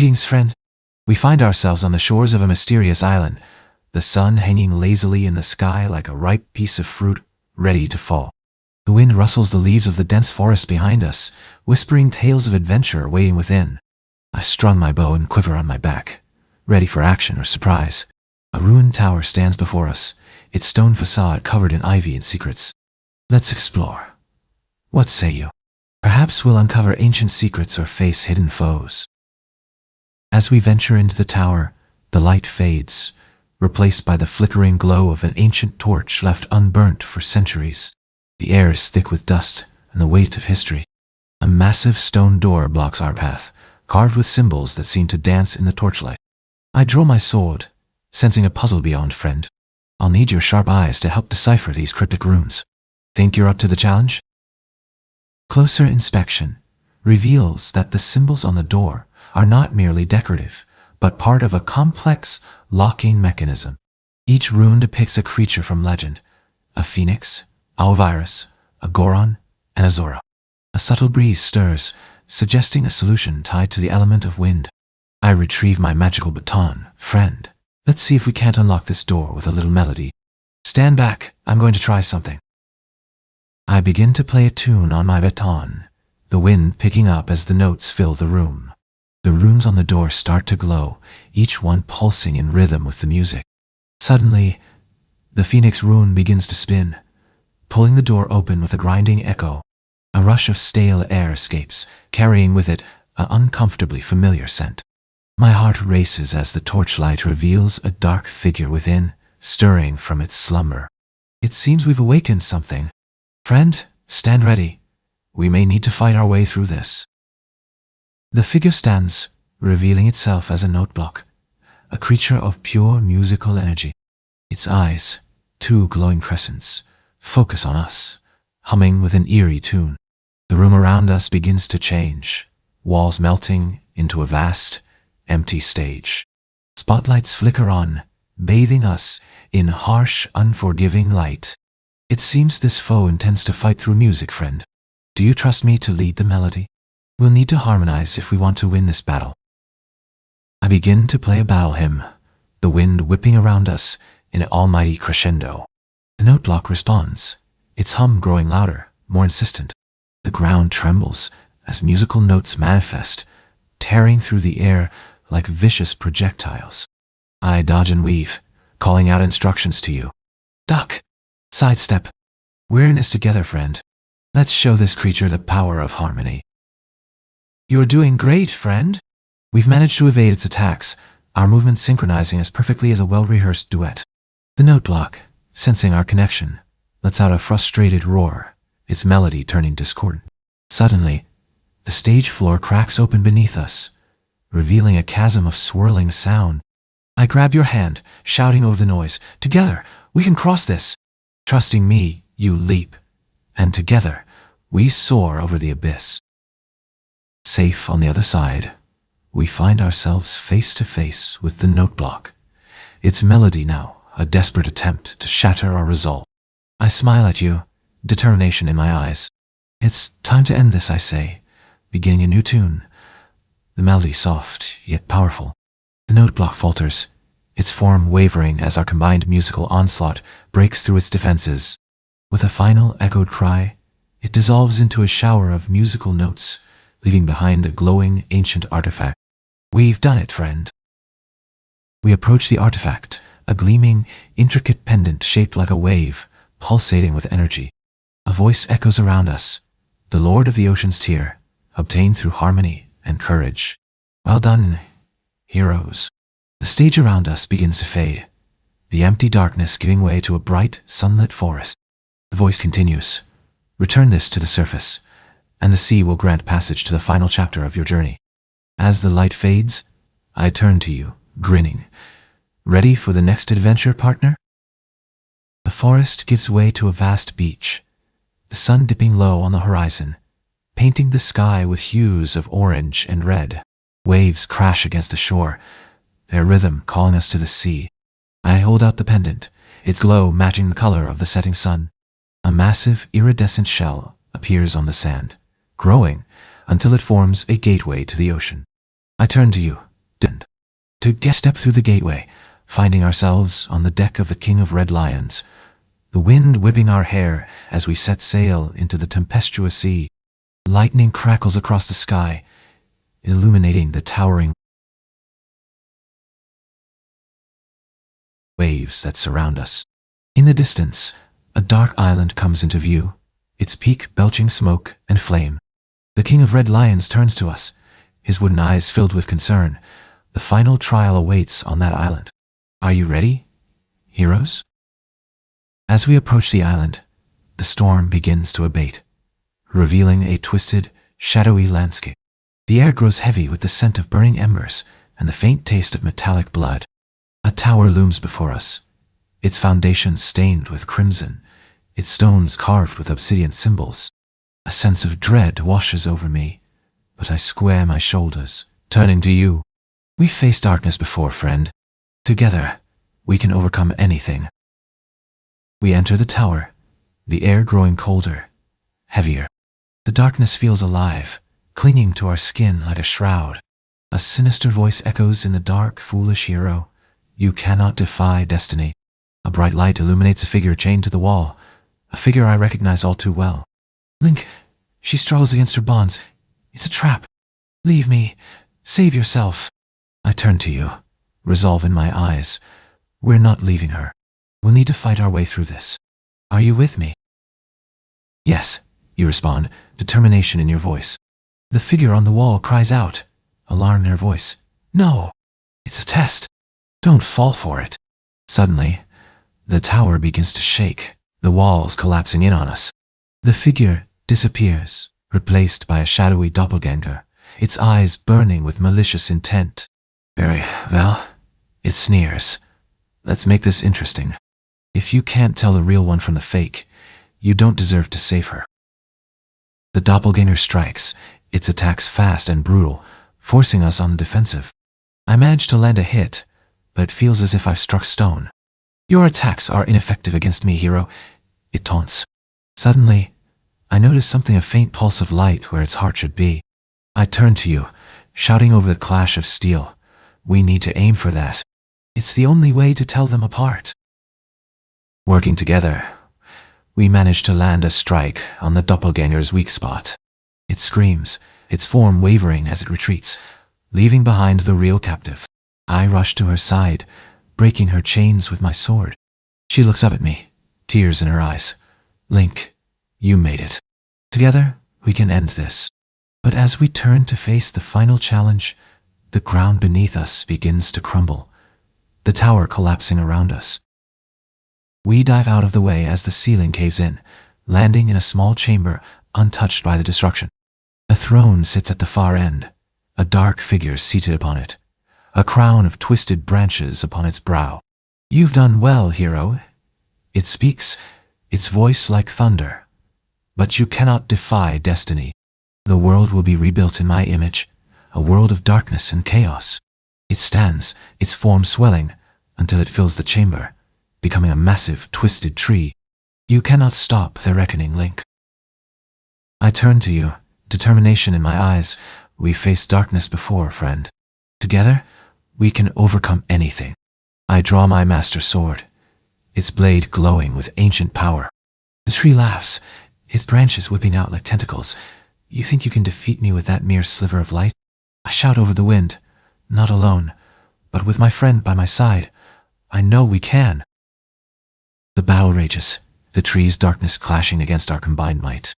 Greetings, friend. We find ourselves on the shores of a mysterious island, the sun hanging lazily in the sky like a ripe piece of fruit ready to fall. The wind rustles the leaves of the dense forest behind us, whispering tales of adventure waiting within. I strung my bow and quiver on my back, ready for action or surprise. A ruined tower stands before us, its stone facade covered in ivy and secrets. Let's explore. What say you? Perhaps we'll uncover ancient secrets or face hidden foes. As we venture into the tower, the light fades, replaced by the flickering glow of an ancient torch left unburnt for centuries. The air is thick with dust and the weight of history. A massive stone door blocks our path, carved with symbols that seem to dance in the torchlight. I draw my sword, sensing a puzzle beyond, friend. I'll need your sharp eyes to help decipher these cryptic runes. Think you're up to the challenge? Closer inspection reveals that the symbols on the door are not merely decorative, but part of a complex locking mechanism. Each rune depicts a creature from legend: a phoenix, a virus, a Goron, and a Zora. A subtle breeze stirs, suggesting a solution tied to the element of wind. I retrieve my magical baton. Friend, let's see if we can't unlock this door with a little melody. Stand back, I'm going to try something. I begin to play a tune on my baton, the wind picking up as the notes fill the room. The runes on the door start to glow, each one pulsing in rhythm with the music. Suddenly, the phoenix rune begins to spin, pulling the door open with a grinding echo. A rush of stale air escapes, carrying with it an uncomfortably familiar scent. My heart races as the torchlight reveals a dark figure within, stirring from its slumber. It seems we've awakened something. Friend, stand ready. We may need to fight our way through this. The figure stands, revealing itself as a note block, a creature of pure musical energy. Its eyes, two glowing crescents, focus on us, humming with an eerie tune. The room around us begins to change, walls melting into a vast, empty stage. Spotlights flicker on, bathing us in harsh, unforgiving light. It seems this foe intends to fight through music, friend. Do you trust me to lead the melody? We'll need to harmonize if we want to win this battle. I begin to play a battle hymn, the wind whipping around us in an almighty crescendo. The note block responds, its hum growing louder, more insistent. The ground trembles as musical notes manifest, tearing through the air like vicious projectiles. I dodge and weave, calling out instructions to you. Duck! Sidestep. We're in this together, friend. Let's show this creature the power of harmony. You're doing great, friend. We've managed to evade its attacks, our movements synchronizing as perfectly as a well-rehearsed duet. The note block, sensing our connection, lets out a frustrated roar, its melody turning discordant. Suddenly, the stage floor cracks open beneath us, revealing a chasm of swirling sound. I grab your hand, shouting over the noise. Together, we can cross this. Trusting me, you leap, and together, we soar over the abyss. Safe on the other side, we find ourselves face to face with the note block, its melody now a desperate attempt to shatter our resolve. I smile at you, determination in my eyes. It's time to end this, I say, beginning a new tune. The melody soft, yet powerful. The note block falters, its form wavering as our combined musical onslaught breaks through its defenses. With a final echoed cry, it dissolves into a shower of musical notes, leaving behind a glowing ancient artifact. We've done it, friend. We approach the artifact, a gleaming, intricate pendant shaped like a wave, pulsating with energy. A voice echoes around us, the Lord of the Ocean's tear, obtained through harmony and courage. Well done, heroes. The stage around us begins to fade, the empty darkness giving way to a bright, sunlit forest. The voice continues, return this to the surface, and the sea will grant passage to the final chapter of your journey. As the light fades, I turn to you, grinning. Ready for the next adventure, partner? The forest gives way to a vast beach, the sun dipping low on the horizon, painting the sky with hues of orange and red. Waves crash against the shore, their rhythm calling us to the sea. I hold out the pendant, its glow matching the color of the setting sun. A massive, iridescent shell appears on the sand, growing until it forms a gateway to the ocean. I turn to you, to step through the gateway, finding ourselves on the deck of the King of Red Lions, the wind whipping our hair as we set sail into the tempestuous sea. Lightning crackles across the sky, illuminating the towering waves that surround us. In the distance, a dark island comes into view, its peak belching smoke and flame. The King of Red Lions turns to us, his wooden eyes filled with concern. The final trial awaits on that island. Are you ready, heroes? As we approach the island, the storm begins to abate, revealing a twisted, shadowy landscape. The air grows heavy with the scent of burning embers and the faint taste of metallic blood. A tower looms before us, its foundations stained with crimson, its stones carved with obsidian symbols. A sense of dread washes over me, but I square my shoulders, turning to you. We face darkness before, friend. Together, we can overcome anything. We enter the tower, the air growing colder, heavier. The darkness feels alive, clinging to our skin like a shroud. A sinister voice echoes in the dark, foolish hero. You cannot defy destiny. A bright light illuminates a figure chained to the wall, a figure I recognize all too well. Link, she struggles against her bonds. It's a trap. Leave me. Save yourself. I turn to you, resolve in my eyes. We're not leaving her. We'll need to fight our way through this. Are you with me? Yes, you respond, determination in your voice. The figure on the wall cries out, alarm in her voice. No, it's a test. Don't fall for it. Suddenly, the tower begins to shake, the walls collapsing in on us. The figure disappears, replaced by a shadowy doppelganger, its eyes burning with malicious intent. Very well, it sneers. Let's make this interesting. If you can't tell the real one from the fake, you don't deserve to save her. The doppelganger strikes, its attacks fast and brutal, forcing us on the defensive. I manage to land a hit, but it feels as if I've struck stone. Your attacks are ineffective against me, hero, it taunts. Suddenly, I notice something, a faint pulse of light where its heart should be. I turn to you, shouting over the clash of steel. We need to aim for that. It's the only way to tell them apart. Working together, we manage to land a strike on the doppelganger's weak spot. It screams, its form wavering as it retreats, leaving behind the real captive. I rush to her side, breaking her chains with my sword. She looks up at me, tears in her eyes. Link, you made it. Together, we can end this. But as we turn to face the final challenge, the ground beneath us begins to crumble, the tower collapsing around us. We dive out of the way as the ceiling caves in, landing in a small chamber untouched by the destruction. A throne sits at the far end, a dark figure seated upon it, a crown of twisted branches upon its brow. You've done well, hero. It speaks, its voice like thunder. But you cannot defy destiny. The world will be rebuilt in my image, a world of darkness and chaos. It stands, its form swelling, until it fills the chamber, becoming a massive, twisted tree. You cannot stop the reckoning, Link. I turn to you, determination in my eyes. We face darkness before, friend. Together, we can overcome anything. I draw my master sword, its blade glowing with ancient power. The tree laughs, its branches whipping out like tentacles. You think you can defeat me with that mere sliver of light? I shout over the wind, not alone, but with my friend by my side. I know we can. The battle rages, the tree's darkness clashing against our combined might.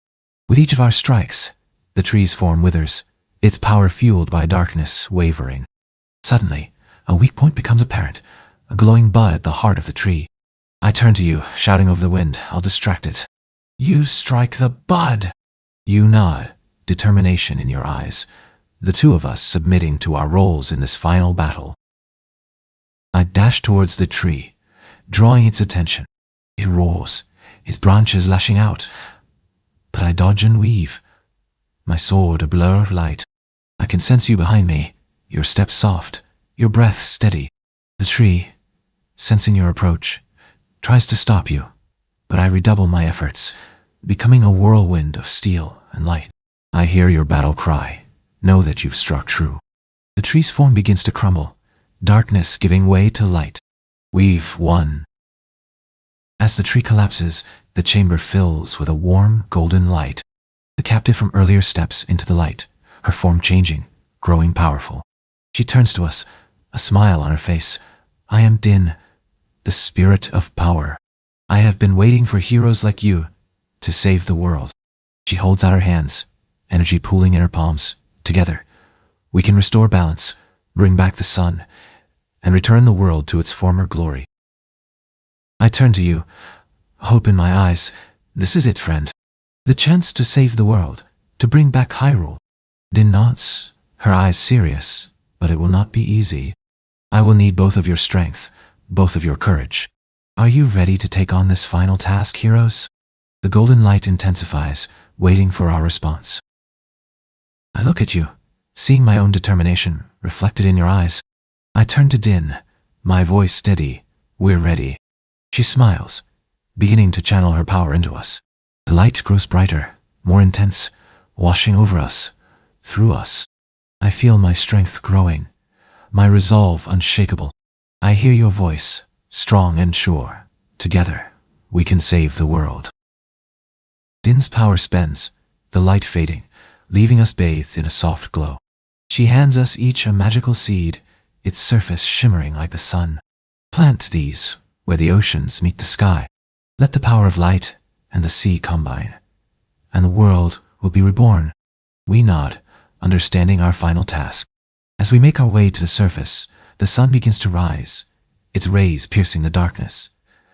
With each of our strikes, the tree's form withers, its power fueled by darkness wavering. Suddenly, a weak point becomes apparent, a glowing bud at the heart of the tree. I turn to you, shouting over the wind. I'll distract it. You strike the bud! You nod, determination in your eyes, the two of us submitting to our roles in this final battle. I dash towards the tree, drawing its attention. It roars, its branches lashing out. But I dodge and weave, my sword a blur of light. I can sense you behind me, your step soft, your breath steady. The tree, sensing your approach, tries to stop you, but I redouble my efforts, becoming a whirlwind of steel and light. I hear your battle cry. Know that you've struck true. The tree's form begins to crumble, darkness giving way to light. We've won. As the tree collapses, the chamber fills with a warm, golden light. The captive from earlier steps into the light, her form changing, growing powerful. She turns to us, a smile on her face. I am Din, the spirit of power. I have been waiting for heroes like you to save the world. She holds out her hands, energy pooling in her palms. Together, we can restore balance, bring back the sun, and return the world to its former glory. I turn to you, hope in my eyes. This is it, friend. The chance to save the world, to bring back Hyrule. Din nods, her eyes serious, but it will not be easy. I will need both of your strength, both of your courage. Are you ready to take on this final task, heroes? The golden light intensifies, waiting for our response. I look at you, seeing my own determination reflected in your eyes. I turn to Din, my voice steady. We're ready. She smiles, beginning to channel her power into us. The light grows brighter, more intense, washing over us, through us. I feel my strength growing, my resolve unshakable. I hear your voice, strong and sure. Together, we can save the world. Din's power spends, the light fading, leaving us bathed in a soft glow. She hands us each a magical seed, its surface shimmering like the sun. Plant these where the oceans meet the sky. Let the power of light and the sea combine, and the world will be reborn. We nod, understanding our final task. As we make our way to the surface, the sun begins to rise, its rays piercing the darkness,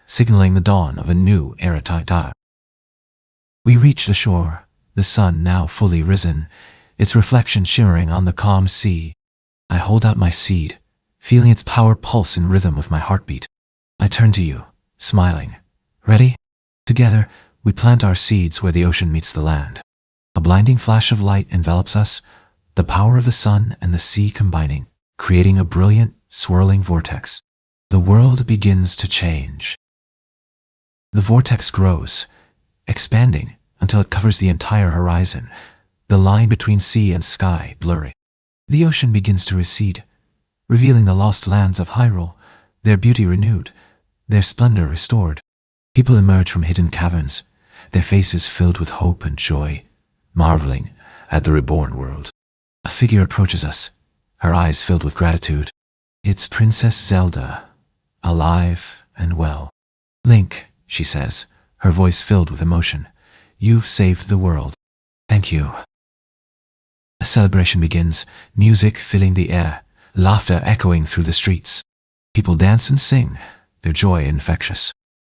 signaling the dawn of a new era. We reach the shore, the sun now fully risen, its reflection shimmering on the calm sea. I hold out my seed, feeling its power pulse in rhythm with my heartbeat. I turn to you, smiling. Ready? Together, we plant our seeds where the ocean meets the land. A blinding flash of light envelops us, the power of the sun and the sea combining, creating a brilliant, swirling vortex. The world begins to change. The vortex grows, expanding until it covers the entire horizon, the line between sea and sky blurry. The ocean begins to recede, revealing the lost lands of Hyrule, their beauty renewed, their splendor restored. People emerge from hidden caverns, their faces filled with hope and joy, marveling at the reborn world. A figure approaches us, her eyes filled with gratitude. It's Princess Zelda, alive and well. Link, she says, her voice filled with emotion. You've saved the world. Thank you. A celebration begins, music filling the air, laughter echoing through the streets. People dance and sing, their joy infectious.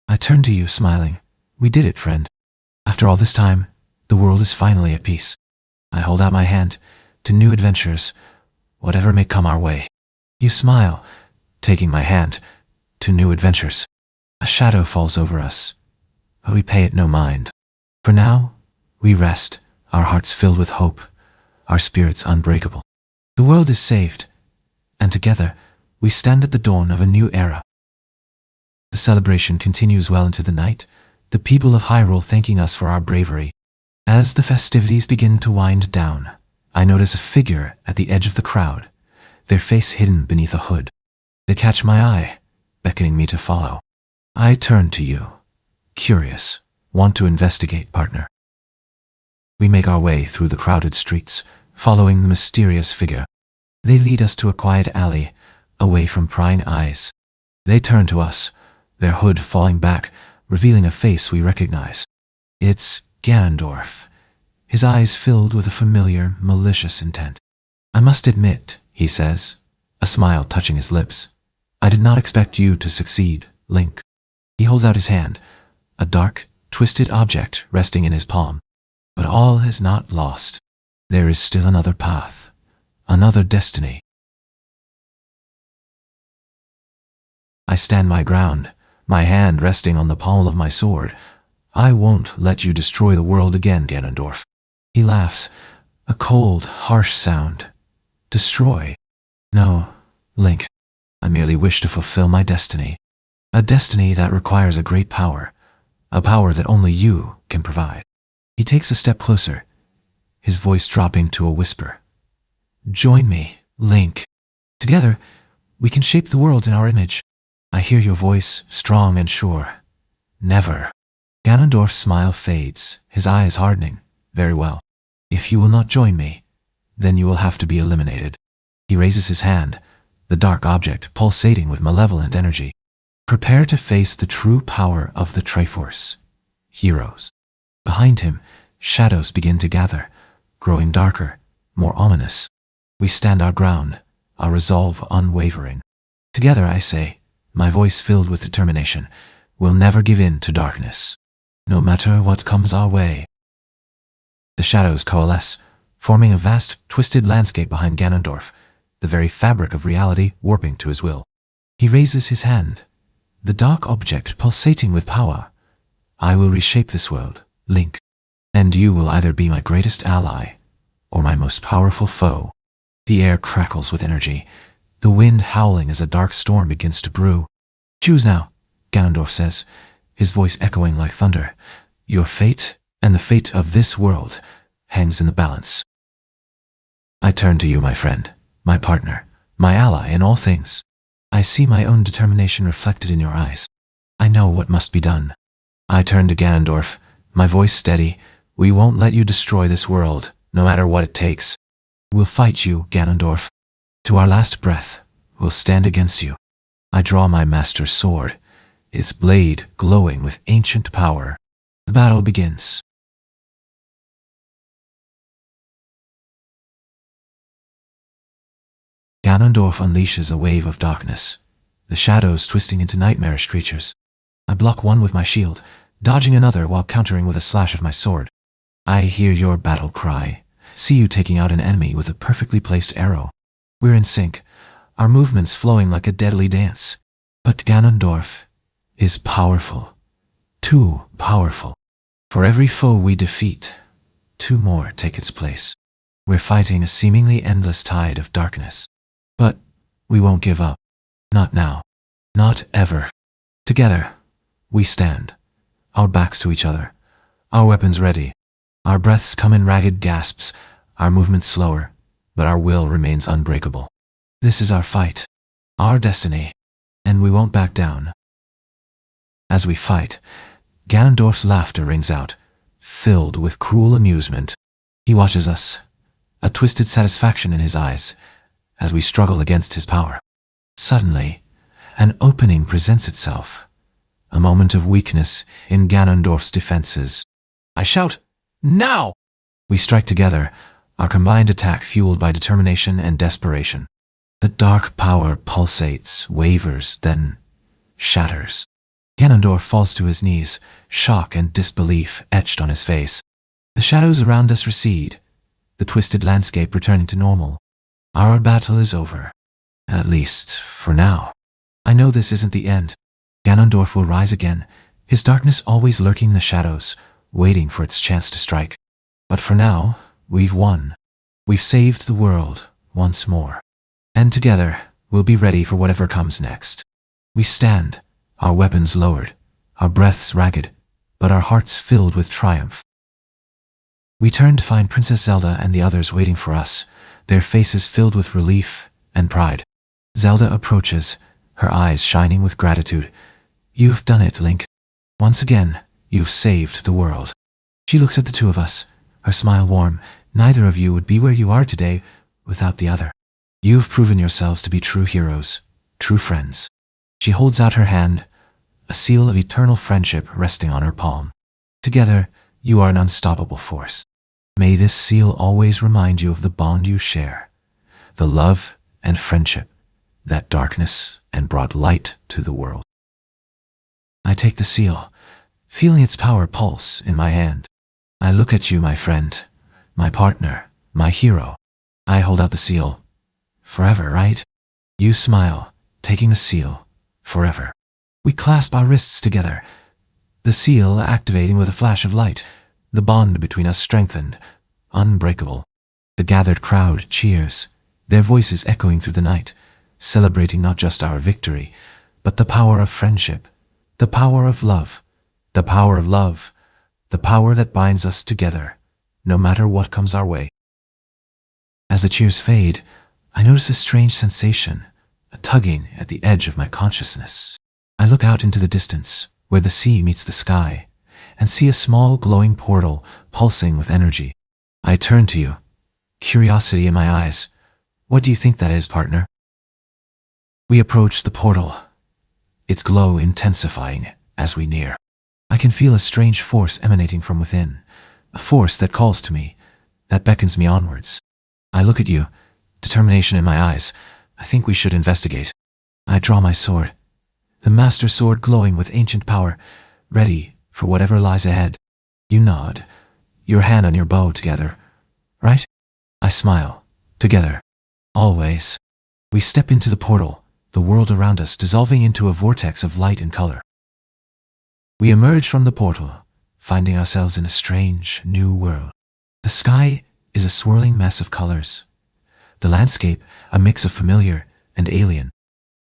I turn to you, smiling. We did it, friend. After all this time, the world is finally at peace. I hold out my hand to new adventures, whatever may come our way. You smile, taking my hand to new adventures. A shadow falls over us, but we pay it no mind. For now, we rest, our hearts filled with hope, our spirits unbreakable. The world is saved, and together, we stand at the dawn of a new era. The celebration continues well into the night, the people of Hyrule thanking us for our bravery. As the festivities begin to wind down, I notice a figure at the edge of the crowd, their face hidden beneath a hood. They catch my eye, beckoning me to follow. I turn to you, curious, want to investigate, partner. We make our way through the crowded streets, following the mysterious figure. They lead us to a quiet alley, away from prying eyes. They turn to us, their hood falling back, revealing a face we recognize. It's Ganondorf, his eyes filled with a familiar, malicious intent. I must admit, he says, a smile touching his lips. I did not expect you to succeed, Link. He holds out his hand, a dark, twisted object resting in his palm. But all is not lost. There is still another path, another destiny. I stand my ground, my hand resting on the pommel of my sword. I won't let you destroy the world again, Ganondorf. He laughs, a cold, harsh sound. Destroy? No, Link. I merely wish to fulfill my destiny. A destiny that requires a great power, a power that only you can provide. He takes a step closer, his voice dropping to a whisper. Join me, Link. Together, We can shape the world in our image. I hear your voice, strong and sure. Never. Ganondorf's smile fades, his eyes hardening. Very well. If you will not join me, then you will have to be eliminated. He raises his hand, the dark object pulsating with malevolent energy. Prepare to face the true power of the Triforce. Heroes. Behind him, shadows begin to gather, growing darker, more ominous. We stand our ground, our resolve unwavering. Together, I say, my voice filled with determination, we'll never give in to darkness, no matter what comes our way. The shadows coalesce, forming a vast, twisted landscape behind Ganondorf, the very fabric of reality warping to his will. He raises his hand, the dark object pulsating with power. I will reshape this world, Link, and you will either be my greatest ally or my most powerful foe. The air crackles with energy, the wind howling as a dark storm begins to brew. Choose now, Ganondorf says, his voice echoing like thunder. Your fate and the fate of this world hangs in the balance. I turn to you, my friend, my partner, my ally in all things. I see my own determination reflected in your eyes. I know what must be done. I turn to Ganondorf, my voice steady. We won't let you destroy this world, no matter what it takes. We'll fight you, Ganondorf. To our last breath, we'll stand against you. I draw my master's sword, its blade glowing with ancient power. The battle begins. Ganondorf unleashes a wave of darkness, the shadows twisting into nightmarish creatures. I block one with my shield, dodging another while countering with a slash of my sword. I hear your battle cry, see you taking out an enemy with a perfectly placed arrow. We're in sync, our movements flowing like a deadly dance. But Ganondorf is powerful, too powerful. For every foe we defeat, two more take its place. We're fighting a seemingly endless tide of darkness. But we won't give up. Not now. Not ever. Together, we stand, our backs to each other, our weapons ready. Our breaths come in ragged gasps, our movements slower, but our will remains unbreakable. This is our fight, our destiny, and we won't back down. As we fight, Ganondorf's laughter rings out, filled with cruel amusement. He watches us, a twisted satisfaction in his eyes, as we struggle against his power. Suddenly, an opening presents itself, a moment of weakness in Ganondorf's defenses. I shout, "Now!" We strike together, our combined attack fueled by determination and desperation. The dark power pulsates, wavers, then shatters. Ganondorf falls to his knees, shock and disbelief etched on his face. The shadows around us recede, the twisted landscape returning to normal. Our battle is over. At least, for now. I know this isn't the end. Ganondorf will rise again, his darkness always lurking in the shadows, waiting for its chance to strike. But for now, we've won. We've saved the world once more. And together, we'll be ready for whatever comes next. We stand, our weapons lowered, our breaths ragged, but our hearts filled with triumph. We turn to find Princess Zelda and the others waiting for us, their faces filled with relief and pride. Zelda approaches, her eyes shining with gratitude. You've done it, Link. Once again, you've saved the world. She looks at the two of us, her smile warm. Neither of you would be where you are today without the other. You've proven yourselves to be true heroes, true friends. She holds out her hand, a seal of eternal friendship resting on her palm. Together, you are an unstoppable force. May this seal always remind you of the bond you share, the love and friendship that darkness and brought light to the world. I take the seal, feeling its power pulse in my hand. I look at you, my friend, my partner, my hero. I hold out the seal. Forever, right? You smile, taking the seal. Forever. We clasp our wrists together, the seal activating with a flash of light, the bond between us strengthened, unbreakable. The gathered crowd cheers, their voices echoing through the night, celebrating not just our victory, but the power of friendship, the power of love, the power of love, the power that binds us together, no matter what comes our way. As the cheers fade, I notice a strange sensation, a tugging at the edge of my consciousness. I look out into the distance, where the sea meets the sky, and see a small glowing portal pulsing with energy. I turn to you, curiosity in my eyes. What do you think that is, partner? We approach the portal, its glow intensifying as we near. I can feel a strange force emanating from within, a force that calls to me, that beckons me onwards. I look at you, determination in my eyes. I think we should investigate. I draw my sword, the master sword glowing with ancient power, ready for whatever lies ahead. You nod, your hand on your bow together, right? I smile, together, always. We step into the portal, the world around us dissolving into a vortex of light and color. We emerge from the portal, finding ourselves in a strange, new world. The sky is a swirling mess of colors. The landscape, a mix of familiar and alien.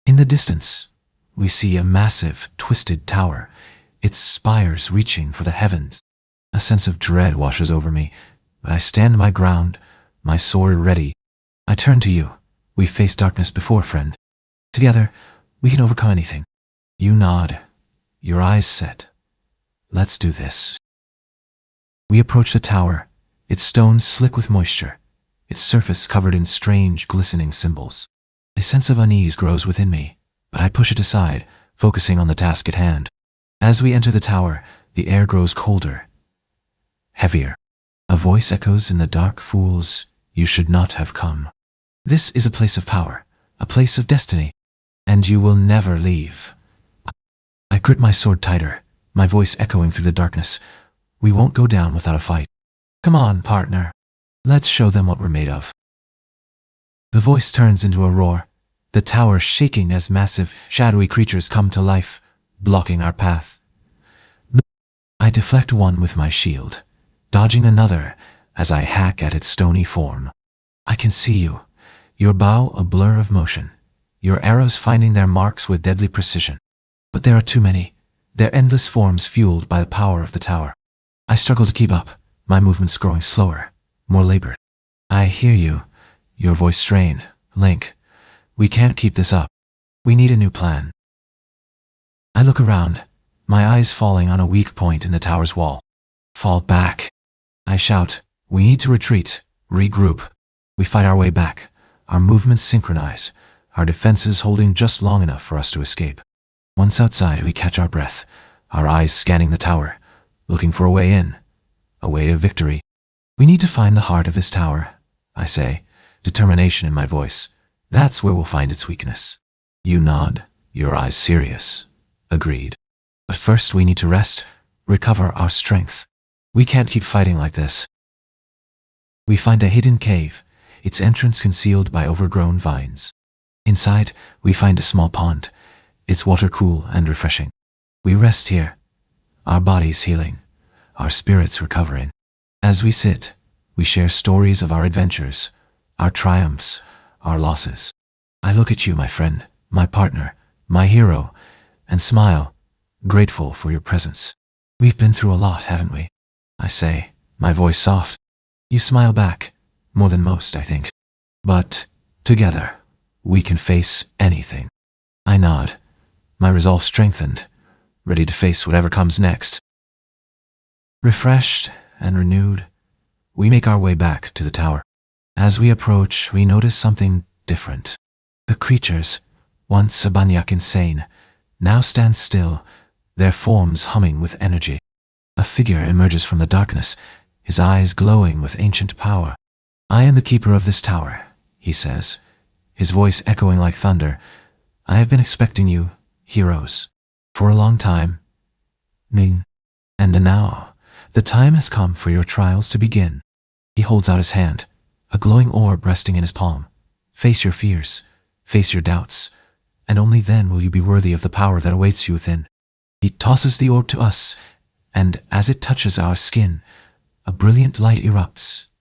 In the distance, we see a massive, twisted tower, its spires reaching for the heavens. A sense of dread washes over me, but I stand my ground, my sword ready. I turn to you. We've faced darkness before, friend. Together, we can overcome anything. You nod, your eyes set. Let's do this. We approach the tower, its stones slick with moisture, its surface covered in strange, glistening symbols. A sense of unease grows within me, but I push it aside, focusing on the task at hand. As we enter the tower, the air grows colder, heavier. A voice echoes in the dark, "Fools, you should not have come. This is a place of power, a place of destiny, and you will never leave." I grip my sword tighter, my voice echoing through the darkness. We won't go down without a fight. Come on, partner. Let's show them what we're made of. The voice turns into a roar, the tower shaking as massive, shadowy creatures come to life, blocking our path. I deflect one with my shield, dodging another as I hack at its stony form. I can see you, your bow a blur of motion, your arrows finding their marks with deadly precision. But there are too many, their endless forms fueled by the power of the tower. I struggle to keep up, my movements growing slower, more labored. I hear you, your voice strained. Link, we can't keep this up. We need a new plan. I look around, my eyes falling on a weak point in the tower's wall. Fall back. I shout, we need to retreat, regroup. We fight our way back, our movements synchronize, our defenses holding just long enough for us to escape. Once outside, we catch our breath, our eyes scanning the tower, looking for a way in, a way to victory. We need to find the heart of this tower, I say, determination in my voice. That's where we'll find its weakness. You nod, your eyes serious. Agreed. But first we need to rest, recover our strength. We can't keep fighting like this. We find a hidden cave, its entrance concealed by overgrown vines. Inside, we find a small pond, its water cool and refreshing. We rest here, our bodies healing, our spirits recovering. As we sit, we share stories of our adventures, our triumphs, our losses. I look at you, my friend, my partner, my hero, and smile, grateful for your presence. We've been through a lot, haven't we? I say, my voice soft. You smile back, more than most, I think. But together, we can face anything. I nod, my resolve strengthened, ready to face whatever comes next. Refreshed and renewed, we make our way back to the tower. As we approach, we notice something different. The creatures, once a banyak insane, now stand still, their forms humming with energy. A figure emerges from the darkness, his eyes glowing with ancient power. I am the keeper of this tower, he says, his voice echoing like thunder. I have been expecting you, heroes, for a long time. Ning. And now, the time has come for your trials to begin. He holds out his hand, a glowing orb resting in his palm. Face your fears, face your doubts, and only then will you be worthy of the power that awaits you within. He tosses the orb to us, and as it touches our skin, a brilliant light erupts,